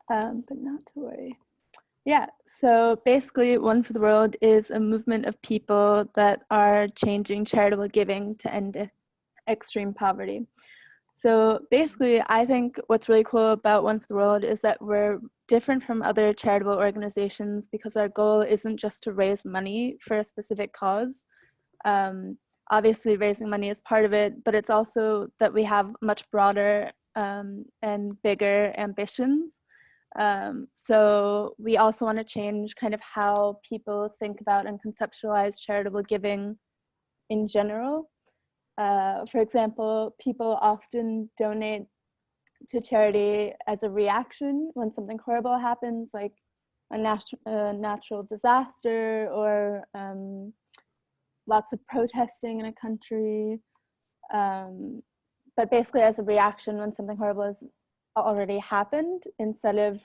but not to worry. Yeah, so basically One for the World is a movement of people that are changing charitable giving to end extreme poverty. So basically, I think what's really cool about One for the World is that we're different from other charitable organizations because our goal isn't just to raise money for a specific cause. Obviously, raising money is part of it, but it's also that we have much broader and bigger ambitions. So we also want to change kind of how people think about and conceptualize charitable giving in general. For example, people often donate to charity as a reaction when something horrible happens, like a natural disaster or lots of protesting in a country. But basically as a reaction when something horrible has already happened, instead of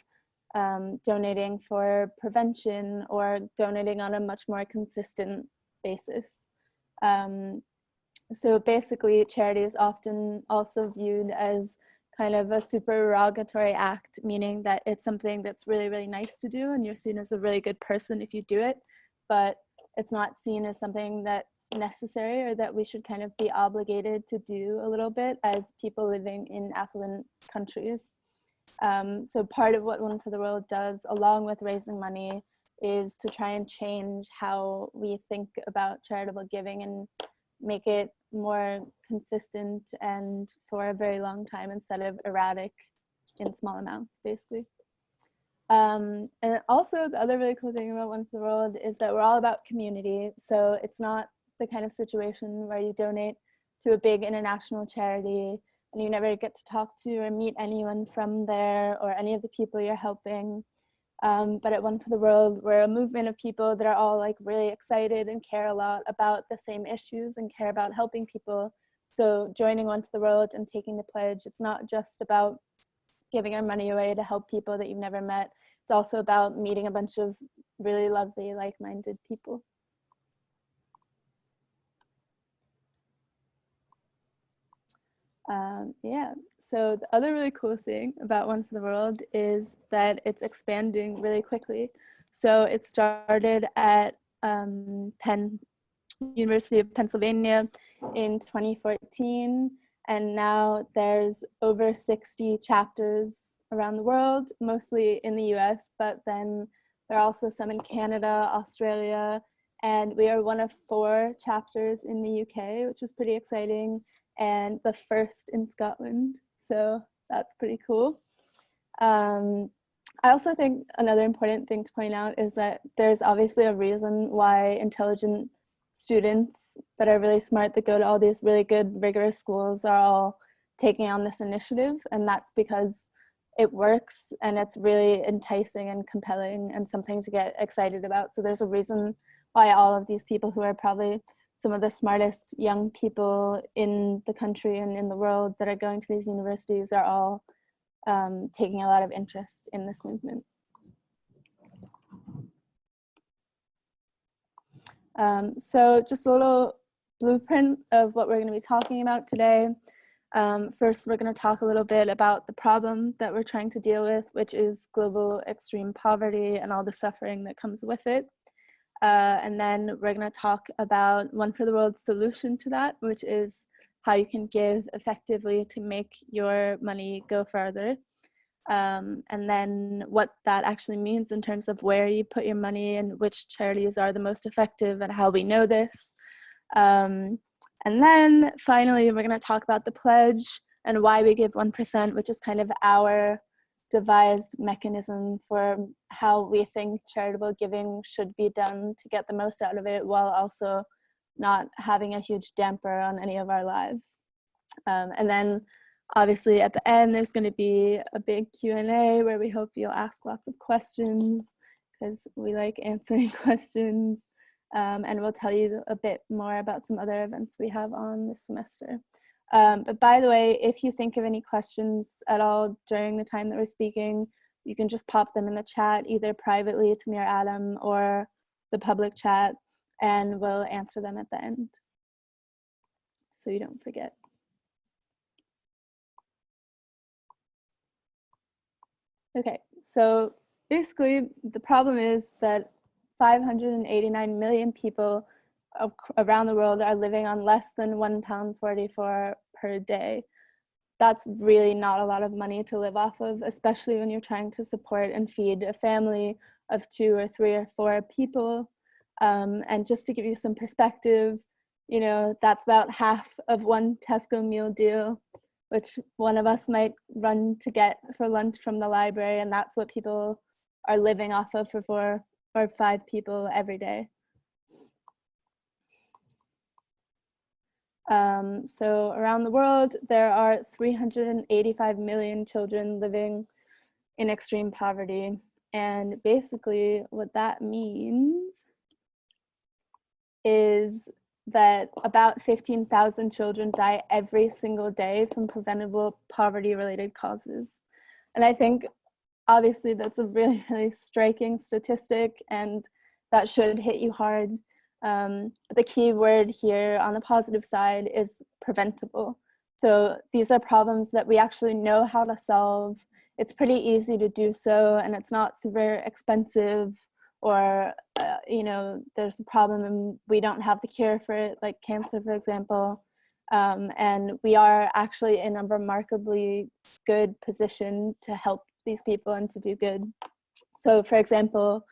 donating for prevention or donating on a much more consistent basis. So basically, charity is often also viewed as kind of a supererogatory act, meaning that it's something that's really, really nice to do and you're seen as a really good person if you do it, but it's not seen as something that's necessary or that we should kind of be obligated to do a little bit as people living in affluent countries. So part of what One for the World does, along with raising money, is to try and change how we think about charitable giving and make it more consistent and for a very long time instead of erratic in small amounts, basically. And also the other really cool thing about One for the World is that we're all about community. So it's not the kind of situation where you donate to a big international charity and you never get to talk to or meet anyone from there or any of the people you're helping. But at One for the World, we're a movement of people that are all like really excited and care a lot about the same issues and care about helping people. So joining One for the World and taking the pledge, it's not just about giving our money away to help people that you've never met. It's also about meeting a bunch of really lovely, like-minded people. Yeah, so the other really cool thing about One for the World is that it's expanding really quickly. So it started at University of Pennsylvania in 2014, and now there's over 60 chapters around the world, mostly in the US, but then there are also some in Canada, Australia, and we are one of 4 chapters in the UK, which is pretty exciting, and the first in Scotland, so that's pretty cool. I also think another important thing to point out is that there's obviously a reason why intelligent students that are really smart that go to all these really good rigorous schools are all taking on this initiative, and that's because it works and it's really enticing and compelling and something to get excited about. So there's a reason why all of these people who are probably some of the smartest young people in the country and in the world that are going to these universities are all taking a lot of interest in this movement. So just a little blueprint of what we're going to be talking about today. First, we're going to talk a little bit about the problem that we're trying to deal with, which is global extreme poverty and all the suffering that comes with it. And then we're going to talk about One for the World's solution to that, which is how you can give effectively to make your money go further. And then what that actually means in terms of where you put your money and which charities are the most effective and how we know this. And then finally, we're going to talk about the pledge and why we give 1%, which is kind of our devised mechanism for how we think charitable giving should be done to get the most out of it while also not having a huge damper on any of our lives. And then obviously at the end there's going to be a big Q&A where we hope you'll ask lots of questions because we like answering questions, and we'll tell you a bit more about some other events we have on this semester. But by the way, if you think of any questions at all during the time that we're speaking, you can just pop them in the chat, either privately to me or Adam or the public chat, and we'll answer them at the end, so you don't forget. Okay, so basically the problem is that 589 million people around the world are living on less than £1.44 per day. That's really not a lot of money to live off of, especially when you're trying to support and feed a family of 2 or 3 or 4 people. And just to give you some perspective, you know, that's about half of one Tesco meal deal, which one of us might run to get for lunch from the library, and that's what people are living off of for 4 or 5 people every day. So around the world, there are 385 million children living in extreme poverty. And basically what that means is that about 15,000 children die every single day from preventable poverty-related causes. And I think obviously that's a really, really striking statistic, and that should hit you hard. The key word here on the positive side is preventable. So these are problems that we actually know how to solve. It's pretty easy to do so, and it's not super expensive, or you know, there's a problem and we don't have the cure for it, like cancer, for example. And we are actually in a remarkably good position to help these people and to do good. So for example,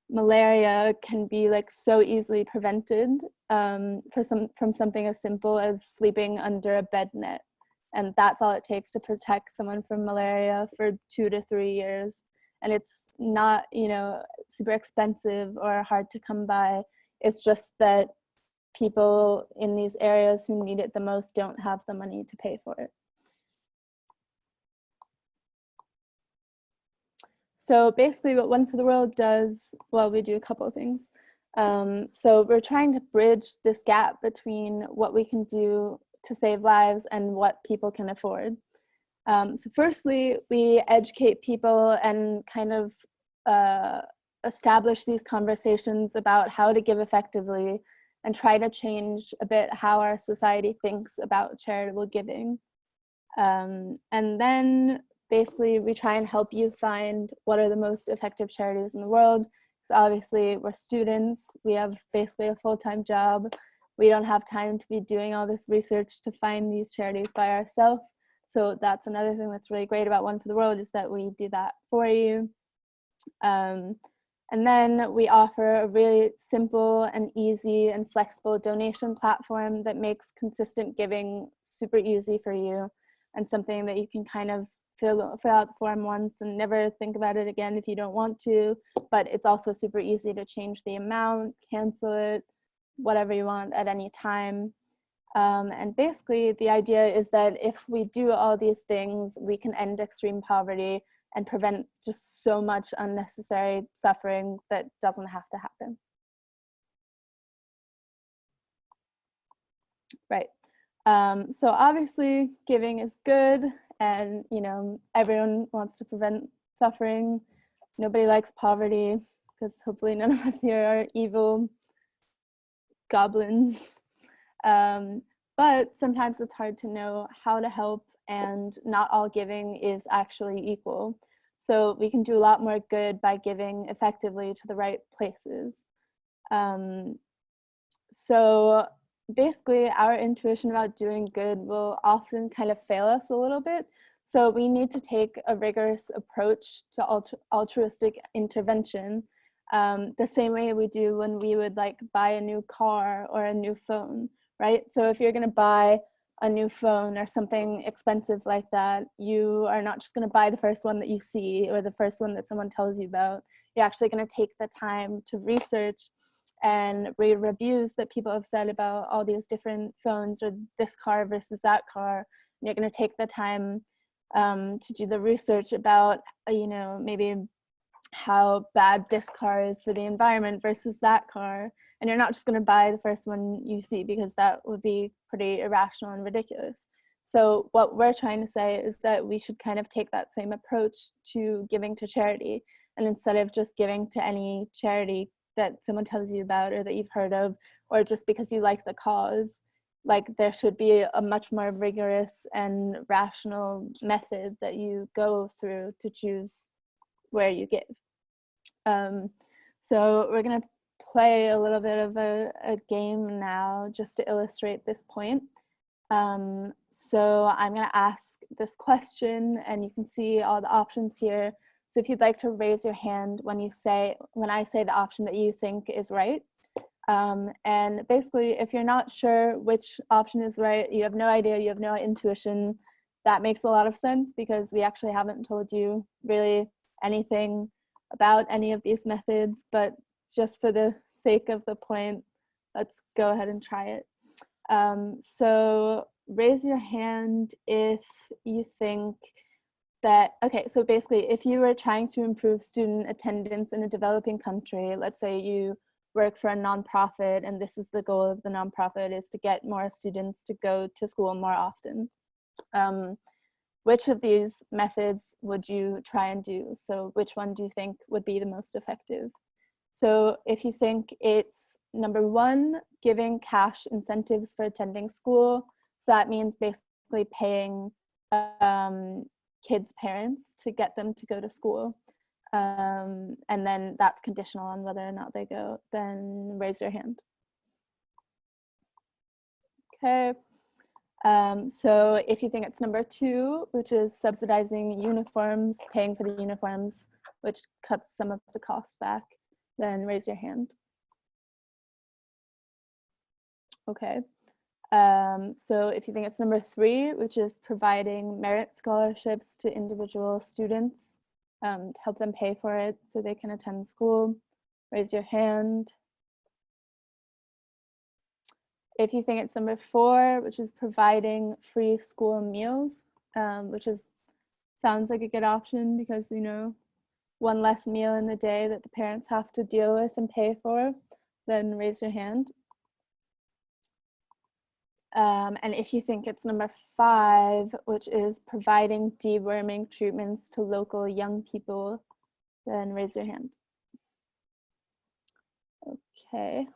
malaria can be like so easily prevented from something as simple as sleeping under a bed net. And that's all it takes to protect someone from malaria for 2 to 3 years. And it's not, you know, super expensive or hard to come by. It's just that people in these areas who need it the most don't have the money to pay for it. So basically what One for the World does, well, we do a couple of things. So we're trying to bridge this gap between what we can do to save lives and what people can afford. So firstly, we educate people and kind of establish these conversations about how to give effectively and try to change a bit how our society thinks about charitable giving. And then basically we try and help you find what are the most effective charities in the world. So obviously we're students, we have basically a full-time job. We don't have time to be doing all this research to find these charities by ourselves. So that's another thing that's really great about One for the World, is that we do that for you. And then we offer a really simple and easy and flexible donation platform that makes consistent giving super easy for you, and something that you can kind of fill out the form once and never think about it again if you don't want to. But it's also super easy to change the amount, cancel it, whatever you want at any time. And basically the idea is that if we do all these things, we can end extreme poverty and prevent just so much unnecessary suffering that doesn't have to happen. Right. So obviously giving is good, and you know, everyone wants to prevent suffering. Nobody likes poverty, because hopefully none of us here are evil goblins. But sometimes it's hard to know how to help, and not all giving is actually equal. So we can do a lot more good by giving effectively to the right places. So basically our intuition about doing good will often kind of fail us a little bit. So we need to take a rigorous approach to altruistic intervention, the same way we do when we would like buy a new car or a new phone, right? So if you're going to buy a new phone or something expensive like that, you are not just going to buy the first one that you see or the first one that someone tells you about. You're actually going to take the time to research and read reviews that people have said about all these different phones, or this car versus that car. And you're going to take the time to do the research about, you know, maybe how bad this car is for the environment versus that car. And you're not just going to buy the first one you see, because that would be pretty irrational and ridiculous. So what we're trying to say is that we should kind of take that same approach to giving to charity. And instead of just giving to any charity that someone tells you about or that you've heard of, or just because you like the cause, like there should be a much more rigorous and rational method that you go through to choose where you give. So we're going to play a little bit of a game now just to illustrate this point. So I'm going to ask this question, and you can see all the options here. So if you'd like to raise your hand when I say the option that you think is right. And basically, if you're not sure which option is right, you have no idea, you have no intuition, that makes a lot of sense because we actually haven't told you really anything about any of these methods, but just for the sake of the point, let's go ahead and try it. So raise your hand if you think that, okay, so basically if you were trying to improve student attendance in a developing country, let's say you work for a nonprofit and this is the goal of the nonprofit, is to get more students to go to school more often. Which of these methods would you try and do? So which one do you think would be the most effective? So if you think it's number one, giving cash incentives for attending school, so that means basically paying kids' parents to get them to go to school. And then that's conditional on whether or not they go, then raise your hand. Okay. So if you think it's number two, which is subsidizing uniforms, paying for the uniforms, which cuts some of the cost back, then raise your hand. Okay. So if you think it's number three, which is providing merit scholarships to individual students to help them pay for it so they can attend school, raise your hand. If you think it's number four, which is providing free school meals, which sounds like a good option because, you know, one less meal in the day that the parents have to deal with and pay for, then raise your hand. And if you think it's number five, which is providing deworming treatments to local young people, then raise your hand. Okay.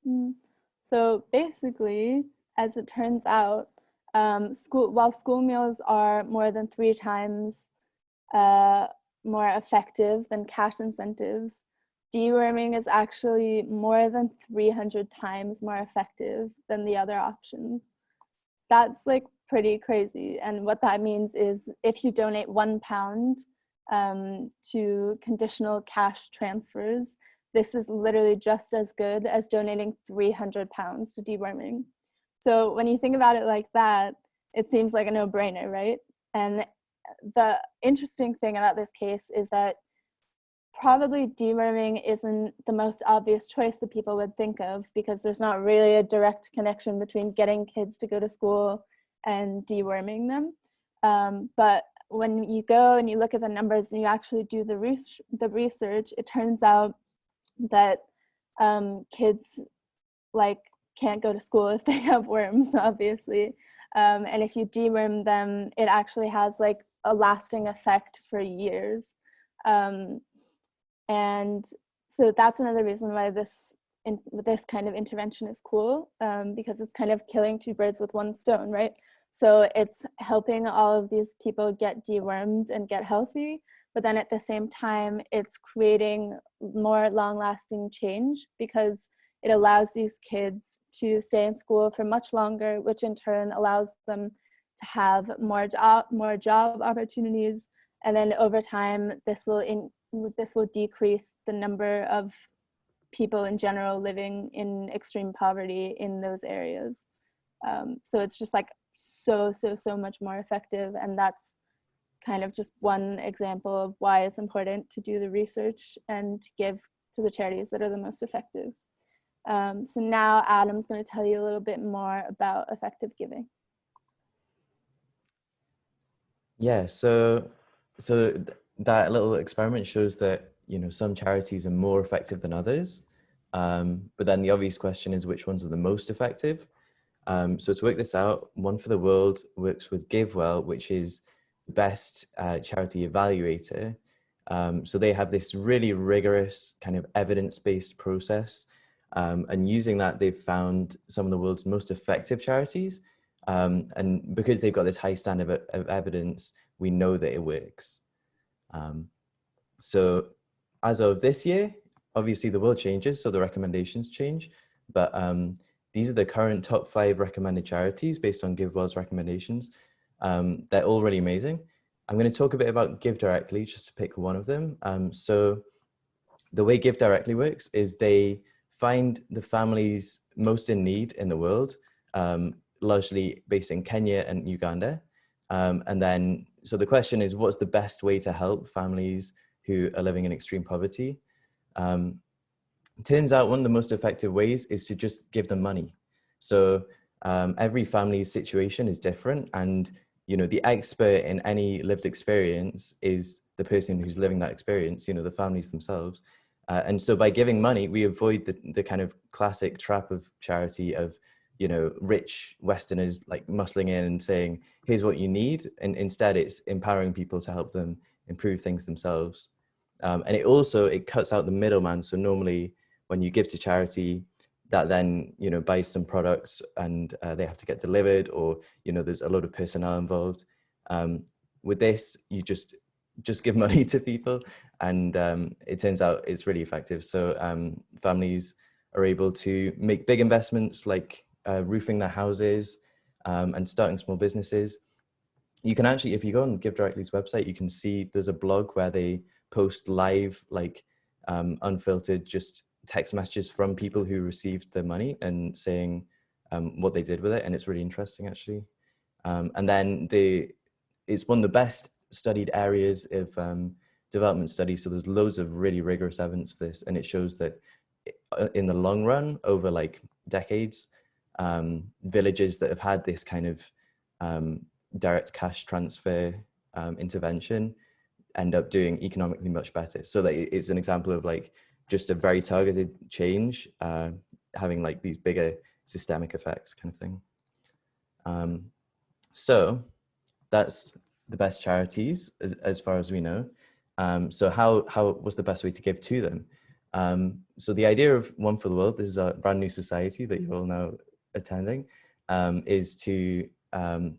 Cool. So basically, as it turns out, while school meals are more than 3 times more effective than cash incentives, deworming is actually more than 300 times more effective than the other options. That's like pretty crazy. And what that means is if you donate £1 to conditional cash transfers, this is literally just as good as donating £300 to deworming. So when you think about it like that, it seems like a no-brainer, right? And the interesting thing about this case is that probably deworming isn't the most obvious choice that people would think of because there's not really a direct connection between getting kids to go to school and deworming them. But when you go and you look at the numbers and you actually do the research, it turns out that kids like can't go to school if they have worms, obviously. And if you deworm them, it actually has like a lasting effect for years. And so that's another reason why this kind of intervention is cool, because it's kind of killing 2 birds with 1 stone, right? So it's helping all of these people get dewormed and get healthy, but then at the same time, it's creating more long-lasting change because it allows these kids to stay in school for much longer, which in turn allows them to have more job opportunities. And then over time, this will decrease the number of people in general living in extreme poverty in those areas. So it's just like so much more effective. And that's kind of just one example of why it's important to do the research and to give to the charities that are the most effective. So now Adam's going to tell you a little bit more about effective giving. Yeah, so that little experiment shows that, you know, some charities are more effective than others. But then the obvious question is which ones are the most effective? So to work this out, One for the World works with GiveWell, which is the best charity evaluator. So they have this really rigorous kind of evidence-based process. And using that, they've found some of the world's most effective charities. And because they've got this high standard of evidence, we know that it works. So as of this year, obviously the world changes, so the recommendations change. But these are the current top 5 recommended charities based on GiveWell's recommendations. They're all really amazing. I'm going to talk a bit about GiveDirectly, just to pick one of them. So the way GiveDirectly works is they find the families most in need in the world, largely based in Kenya and Uganda. And then, so the question is, what's the best way to help families who are living in extreme poverty? Turns out one of the most effective ways is to just give them money. So every family's situation is different, and the expert in any lived experience is the person who's living that experience, the families themselves. And so by giving money, we avoid the kind of classic trap of charity of, rich Westerners like muscling in and saying, here's what you need. And instead it's empowering people to help them improve things themselves. And it cuts out the middleman. So normally when you give to charity, that then, buys some products and they have to get delivered, or, there's a lot of personnel involved. With this, you just give money to people, and it turns out it's really effective. So families are able to make big investments like roofing their houses and starting small businesses. You can actually, if you go on GiveDirectly's website, you can see there's a blog where they post live, like unfiltered, just text messages from people who received the money and saying what they did with it. And it's really interesting, actually. And then it's one of the best studied areas of development studies. So there's loads of really rigorous evidence for this. And it shows that in the long run, over like decades, villages that have had this kind of direct cash transfer intervention end up doing economically much better. So that it's an example of like just a very targeted change having like these bigger systemic effects kind of thing. So that's the best charities as far as we know. So how was the best way to give to them? So the idea of One for the World, this is a brand new society that you're all now attending, is to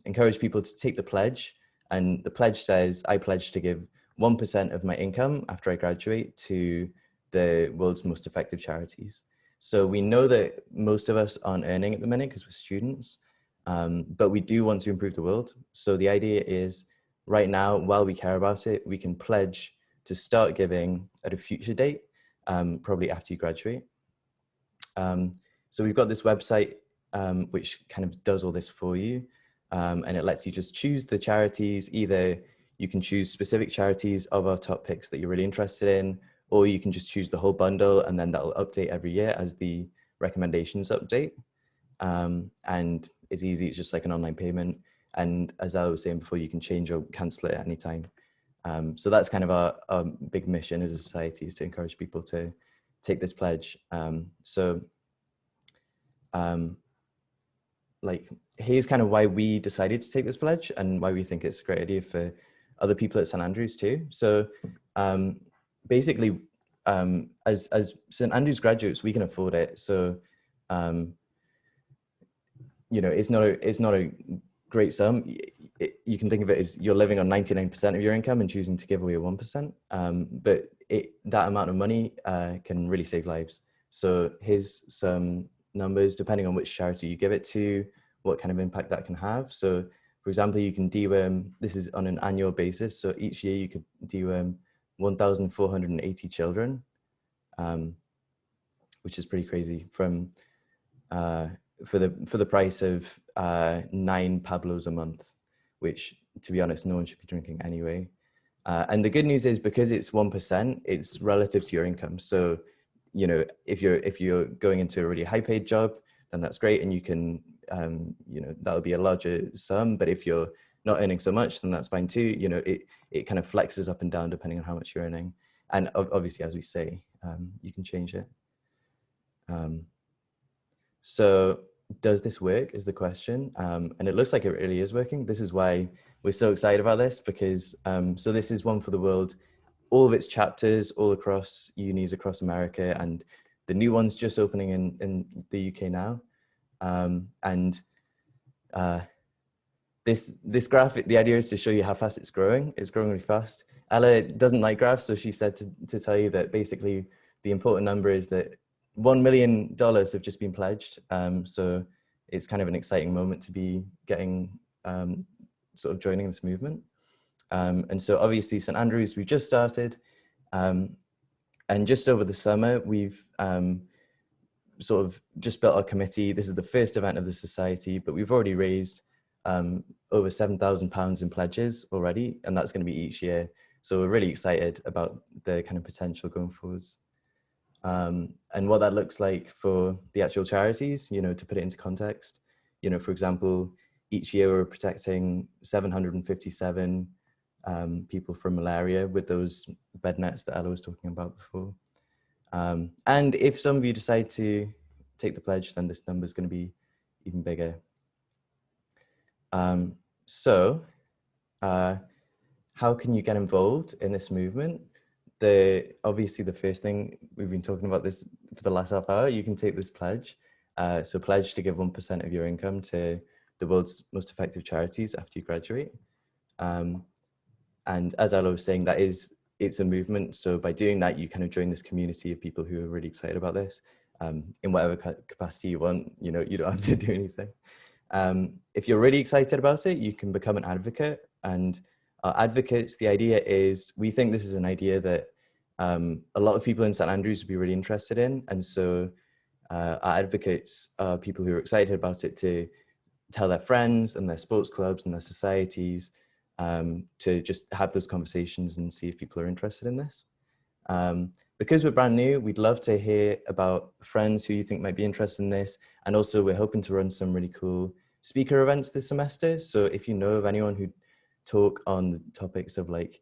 encourage people to take the pledge. And the pledge says, I pledge to give 1% of my income after I graduate to the world's most effective charities. So we know that most of us aren't earning at the minute because we're students, but we do want to improve the world. So the idea is right now, while we care about it, we can pledge to start giving at a future date, probably after you graduate. So we've got this website which kind of does all this for you. And it lets you just choose the charities. Either you can choose specific charities of our top picks that you're really interested in, or you can just choose the whole bundle, and then that'll update every year as the recommendations update. And it's easy, it's just like an online payment. And as I was saying before, you can change or cancel it at any time. So that's kind of our big mission as a society, is to encourage people to take this pledge. Like, here's kind of why we decided to take this pledge and why we think it's a great idea for other people at St Andrews too. So basically, as St Andrews graduates, we can afford it. So it's not a great sum. You can think of it as you're living on 99% of your income and choosing to give away 1%. But that amount of money can really save lives. So here's some numbers, depending on which charity you give it to, what kind of impact that can have. So for example, you can deworm, this is on an annual basis. So each year you could deworm 1,480 children, which is pretty crazy, from for the price of 9 Pablos a month, which, to be honest, no one should be drinking anyway. And the good news is, because it's 1%, it's relative to your income. So if you're going into a really high paid job, then that's great, and you can that'll be a larger sum. But if you're not earning so much, then that's fine too. It kind of flexes up and down depending on how much you're earning. And obviously, as we say, you can change it. So does this work is the question. And it looks like it really is working. This is why we're so excited about this, because so this is One for the World all of its chapters all across unis across America, and the new one's just opening in the UK now. And this graph, the idea is to show you how fast it's growing. It's growing really fast. Ella doesn't like graphs, so she said to tell you that basically the important number is that $1 million have just been pledged. So it's kind of an exciting moment to be getting sort of joining this movement. And so obviously St. Andrews, we've just started. And just over the summer, we've sort of just built our committee. This is the first event of the society, but we've already raised over £7,000 in pledges already, and that's going to be each year. So we're really excited about the kind of potential going forwards. And what that looks like for the actual charities, you know, to put it into context, you know, for example, each year we're protecting 757 people from malaria with those bed nets that Ella was talking about before. And if some of you decide to take the pledge, then this number is going to be even bigger. So how can you get involved in this movement? Obviously the first thing, we've been talking about this for the last half hour, you can take this pledge. So pledge to give 1% of your income to the world's most effective charities after you graduate. And as Ella was saying, it's a movement. So by doing that, you kind of join this community of people who are really excited about this in whatever capacity you want. You know, you don't have to do anything. If you're really excited about it, you can become an advocate. And advocates, the idea is, we think this is an idea that a lot of people in St. Andrews would be really interested in. And so our advocates are people who are excited about it to tell their friends and their sports clubs and their societies to just have those conversations and see if people are interested in this. Because we're brand new, we'd love to hear about friends who you think might be interested in this. And also we're hoping to run some really cool speaker events this semester. So if you know of anyone who talk on the topics of like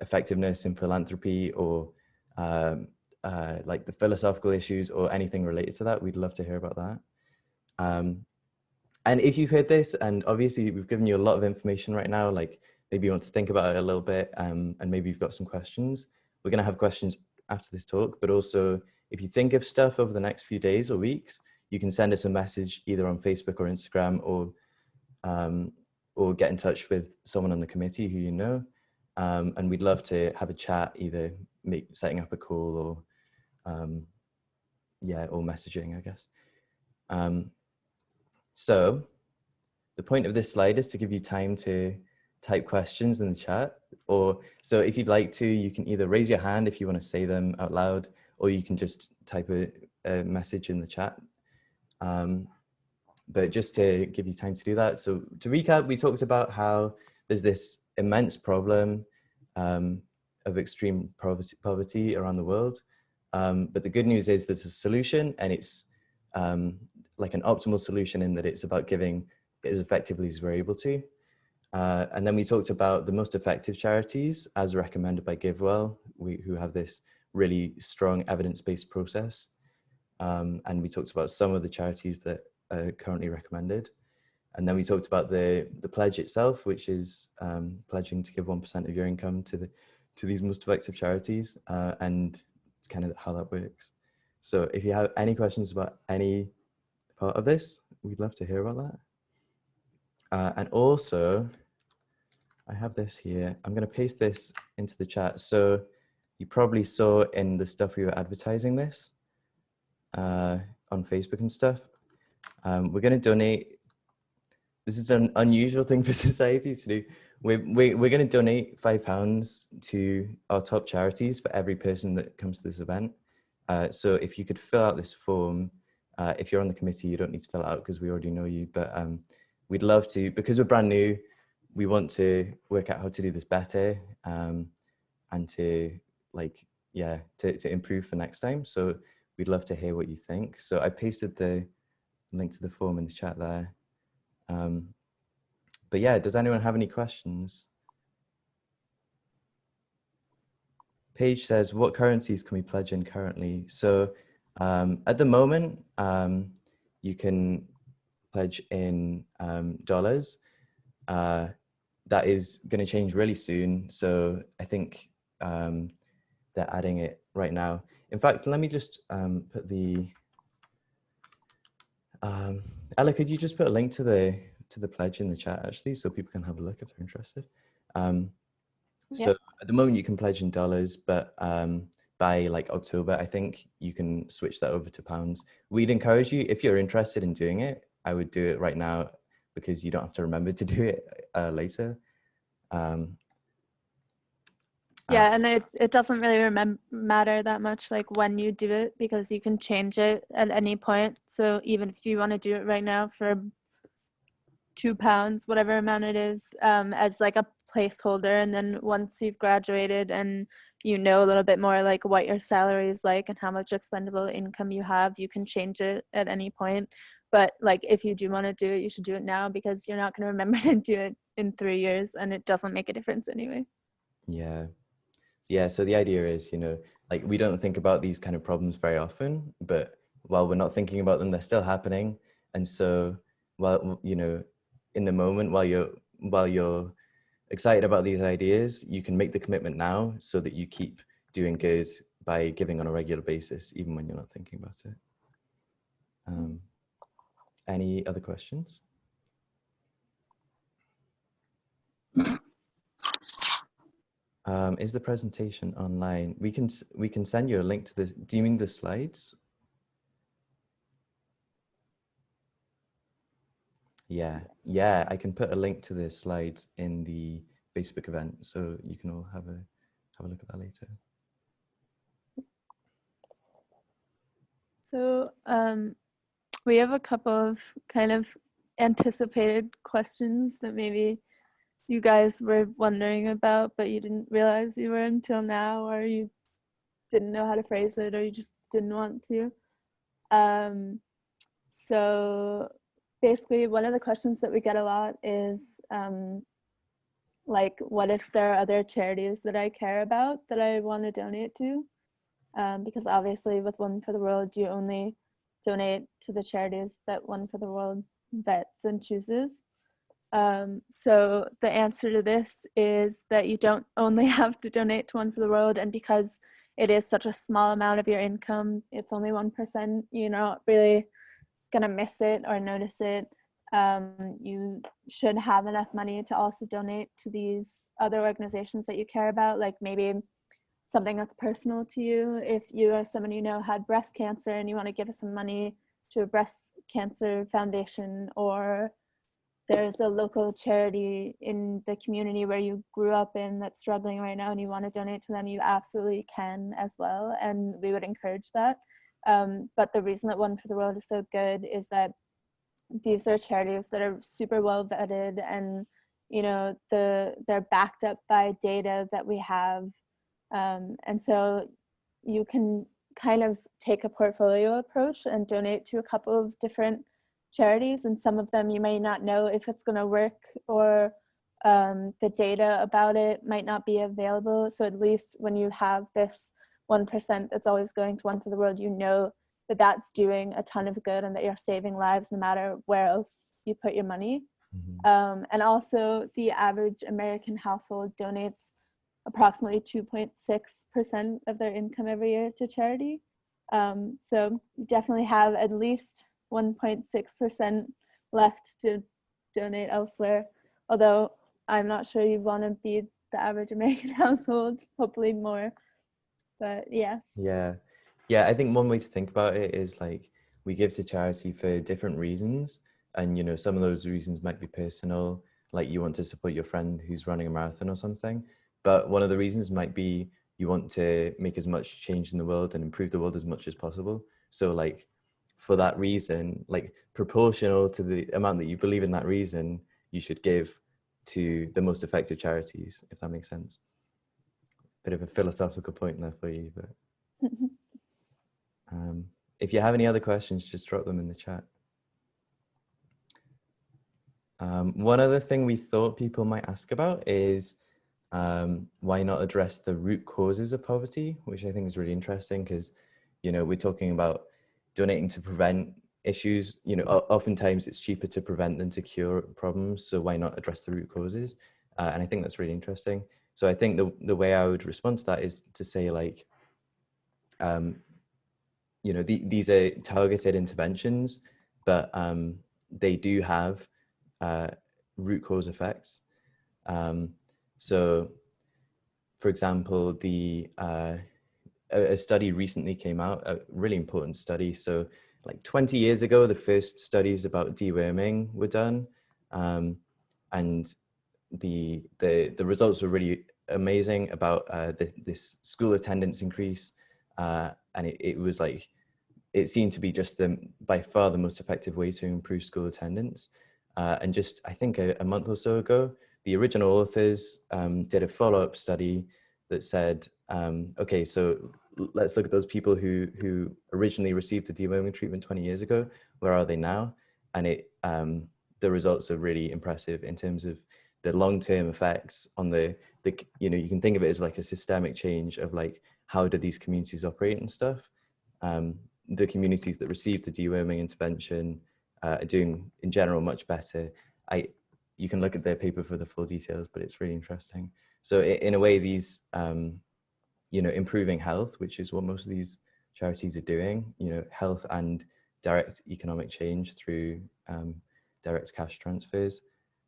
effectiveness in philanthropy or like the philosophical issues or anything related to that, we'd love to hear about that. And if you've heard this, and obviously we've given you a lot of information right now, like maybe you want to think about it a little bit and maybe you've got some questions. We're going to have questions after this talk, but also if you think of stuff over the next few days or weeks, you can send us a message either on Facebook or Instagram, or get in touch with someone on the committee who you know. And we'd love to have a chat, either setting up a call or messaging, I guess. So the point of this slide is to give you time to type questions in the chat, so if you'd like to, you can either raise your hand if you want to say them out loud, or you can just type a message in the chat. But just to give you time to do that. So to recap, we talked about how there's this immense problem of extreme poverty around the world. But the good news is there's a solution, and it's like an optimal solution in that it's about giving as effectively as we're able to. And then we talked about the most effective charities as recommended by GiveWell, who have this really strong evidence-based process. And we talked about some of the charities that are currently recommended. And then we talked about the pledge itself, which is pledging to give 1% of your income to these most effective charities, and kind of how that works. So if you have any questions about any part of this, we'd love to hear about that. And also, I have this here. I'm going to paste this into the chat. So you probably saw in the stuff we were advertising this on Facebook and stuff. We're going to donate. This is an unusual thing for societies to do. We're going to donate £5 to our top charities for every person that comes to this event. So if you could fill out this form, if you're on the committee, you don't need to fill it out because we already know you, but we'd love to, because we're brand new, we want to work out how to do this better, and to to improve for next time. So we'd love to hear what you think. So I pasted the link to the form in the chat there. But yeah, does anyone have any questions? Paige says, what currencies can we pledge in currently? So at the moment, you can pledge in dollars. That is going to change really soon. So I think they're adding it right now. In fact, let me just put the Ella, could you just put a link to the pledge in the chat actually, so people can have a look if they're interested. So at the moment you can pledge in dollars, but by like October, I think you can switch that over to pounds. We'd encourage you, if you're interested in doing it, I would do it right now, because you don't have to remember to do it later. Yeah, and it doesn't really matter that much like when you do it, because you can change it at any point. So even if you want to do it right now for £2, whatever amount it is, as like a placeholder, and then once you've graduated and you know a little bit more like what your salary is like and how much expendable income you have, you can change it at any point. But like if you do want to do it, you should do it now, because you're not going to remember to do it in 3 years, and it doesn't make a difference anyway. Yeah, so the idea is, like, we don't think about these kind of problems very often, but while we're not thinking about them, they're still happening. And so, while, in the moment, while you're excited about these ideas, you can make the commitment now so that you keep doing good by giving on a regular basis, even when you're not thinking about it. Any other questions? Is the presentation online? We can send you a link to this. Do you mean the slides? Yeah, I can put a link to the slides in the Facebook event, so you can all have a look at that later. So we have a couple of kind of anticipated questions that maybe you guys were wondering about, but you didn't realize you were until now, or you didn't know how to phrase it, or you just didn't want to. So basically, one of the questions that we get a lot is like, what if there are other charities that I care about that I want to donate to? Because obviously with One for the World, you only donate to the charities that One for the World vets and chooses. So the answer to this is that you don't only have to donate to One for the World, and because it is such a small amount of your income, it's only 1%, you're not really gonna miss it or notice it. You should have enough money to also donate to these other organizations that you care about, like maybe something that's personal to you. If you or someone you know had breast cancer and you want to give some money to a breast cancer foundation, or there's a local charity in the community where you grew up in that's struggling right now and you want to donate to them, you absolutely can as well, and we would encourage that. But the reason that One for the World is so good is that these are charities that are super well vetted, and they're backed up by data that we have, and so you can kind of take a portfolio approach and donate to a couple of different charities, and some of them you may not know if it's going to work, or the data about it might not be available. So at least when you have this 1% that's always going to One for the World, you know that that's doing a ton of good and that you're saving lives no matter where else you put your money. And also the average American household donates approximately 2.6% of their income every year to charity. So you definitely have at least 1.6% left to donate elsewhere, although I'm not sure you want to be the average American household, hopefully more, but yeah. I think one way to think about it is, like, we give to charity for different reasons, and some of those reasons might be personal, like you want to support your friend who's running a marathon or something, but one of the reasons might be you want to make as much change in the world and improve the world as much as possible. So, like, for that reason, like, proportional to the amount that you believe in that reason, you should give to the most effective charities, if that makes sense. Bit of a philosophical point there for you, but if you have any other questions, just drop them in the chat. One other thing we thought people might ask about is why not address the root causes of poverty, which I think is really interesting, because we're talking about donating to prevent issues. Oftentimes it's cheaper to prevent than to cure problems, so why not address the root causes? And I think that's really interesting. So I think the way I would respond to that is to say, like, you know, these are targeted interventions, but they do have root cause effects. So, for example, a study recently came out, a really important study. So like 20 years ago, the first studies about deworming were done. And the results were really amazing about this school attendance increase. And it was like, it seemed to be just by far the most effective way to improve school attendance. And just, I think a month or so ago, the original authors did a follow-up study that said, okay, so let's look at those people who originally received the deworming treatment 20 years ago. Where are they now? And the results are really impressive in terms of the long-term effects on the you know, you can think of it as like a systemic change of like, how do these communities operate and stuff. The communities that receive the deworming intervention are doing in general much better. You can look at their paper for the full details, but it's really interesting. So in a way, these, you know, improving health, which is what most of these charities are doing, you know, health and direct economic change through direct cash transfers,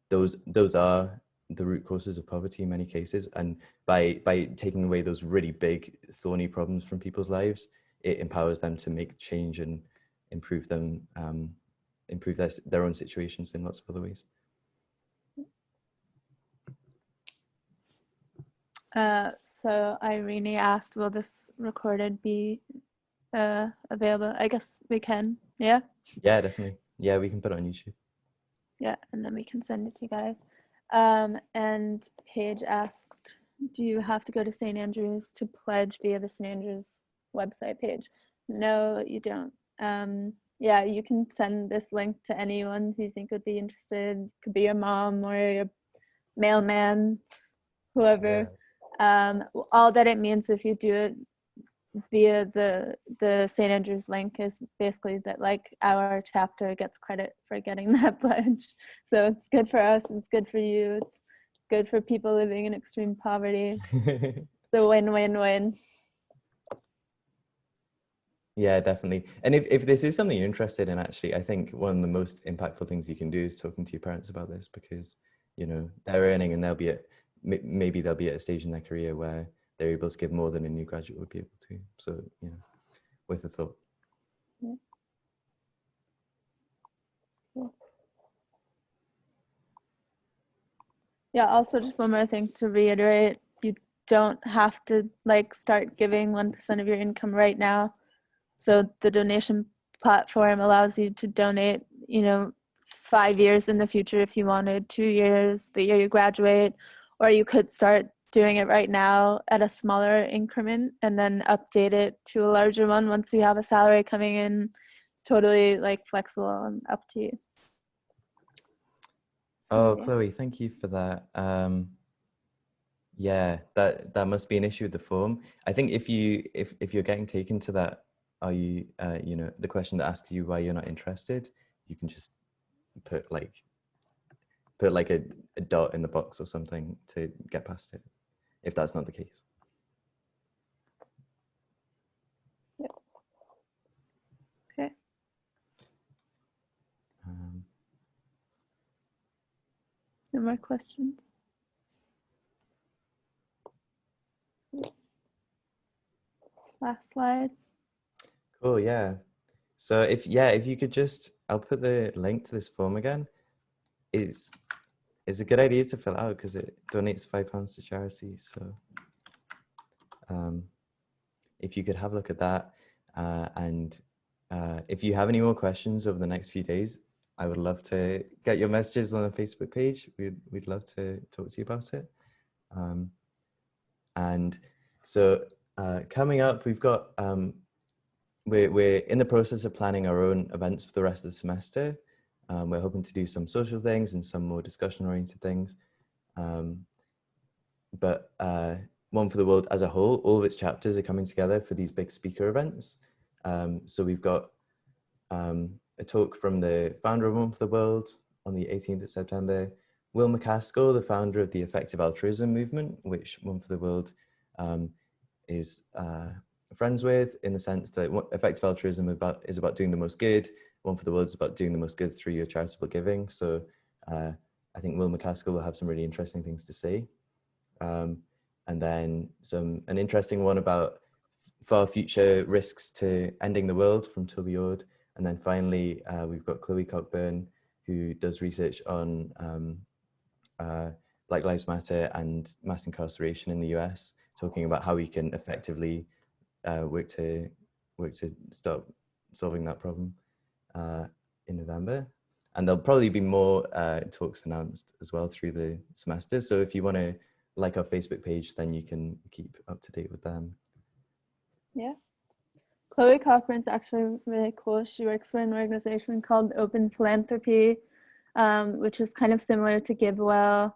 those are the root causes of poverty in many cases. And by taking away those really big thorny problems from people's lives, it empowers them to make change and improve their own situations in lots of other ways. So Irene asked, will this recorded be available? I guess we can, yeah? Yeah, definitely. Yeah, we can put it on YouTube. Yeah, and then we can send it to you guys. And Paige asked, do you have to go to St. Andrews to pledge via the St. Andrews website page? No, you don't. Yeah, you can send this link to anyone who you think would be interested. It could be your mom or your mailman, whoever. Yeah. All that it means if you do it via the St. Andrews link is basically that like our chapter gets credit for getting that pledge. So it's good for us, it's good for you, it's good for people living in extreme poverty. It's a win-win-win. Yeah, definitely. And if this is something you're interested in, actually, I think one of the most impactful things you can do is talking to your parents about this, because, you know, they're earning and maybe they'll be at a stage in their career where they're able to give more than a new graduate would be able to. So, you know, worth a thought. Yeah. Cool. Yeah, also just one more thing to reiterate, you don't have to like start giving 1% of your income right now. So the donation platform allows you to donate, you know, 5 years in the future if you wanted, 2 years, the year you graduate, or you could start doing it right now at a smaller increment and then update it to a larger one once you have a salary coming in. It's totally like flexible and up to you. Oh, yeah. Chloe, thank you for that. Yeah, that must be an issue with the form. I think if you're getting taken to that, are you you know, the question that asks you why you're not interested, you can just put like a dot in the box or something to get past it, if that's not the case. Yep. Okay. No more questions? Last slide. Cool, yeah. So if you could just, I'll put the link to this form again. It's a good idea to fill out because it donates £5 to charity. So if you could have a look at that, and if you have any more questions over the next few days, I would love to get your messages on the Facebook page. We'd love to talk to you about it. And so coming up, we've got we're in the process of planning our own events for the rest of the semester. We're hoping to do some social things and some more discussion-oriented things. But One for the World as a whole, all of its chapters are coming together for these big speaker events. So we've got a talk from the founder of One for the World on the 18th of September. Will MacAskill, the founder of the effective altruism movement, which One for the World is friends with, in the sense that effective altruism is about doing the most good. One for the World is about doing the most good through your charitable giving. So I think Will MacAskill will have some really interesting things to say. And then an interesting one about far future risks to ending the world from Toby Ord. And then finally, we've got Chloe Cockburn, who does research on Black Lives Matter and mass incarceration in the US, talking about how we can effectively work to stop solving that problem in November. And there'll probably be more talks announced as well through the semester. So if you want to like our Facebook page, then you can keep up to date with them. Yeah. Chloe Cochran's actually really cool. She works for an organization called Open Philanthropy, which is kind of similar to GiveWell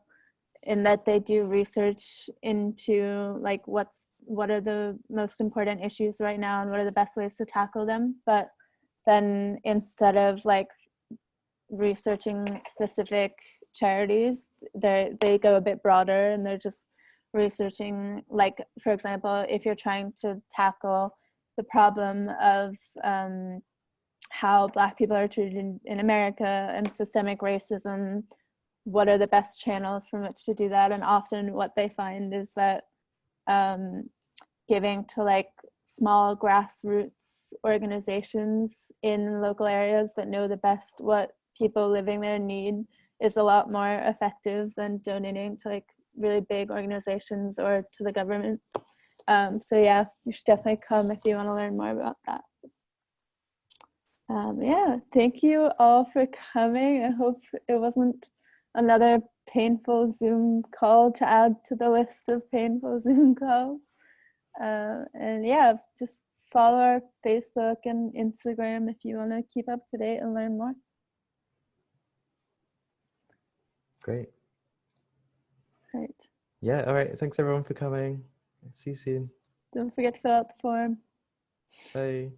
in that they do research into like what are the most important issues right now and what are the best ways to tackle them. But then instead of like researching specific charities, they go a bit broader, and they're just researching, like, for example, if you're trying to tackle the problem of how Black people are treated in America and systemic racism, what are the best channels from which to do that? And often what they find is that giving to like small grassroots organizations in local areas that know the best what people living there need is a lot more effective than donating to like really big organizations or to the government. So yeah, you should definitely come if you want to learn more about that. Yeah, thank you all for coming. I hope it wasn't another painful Zoom call to add to the list of painful Zoom calls. And yeah, just follow our Facebook and Instagram if you want to keep up to date and learn more. Great. Right. Yeah, all right. Thanks everyone for coming. See you soon. Don't forget to fill out the form. Bye.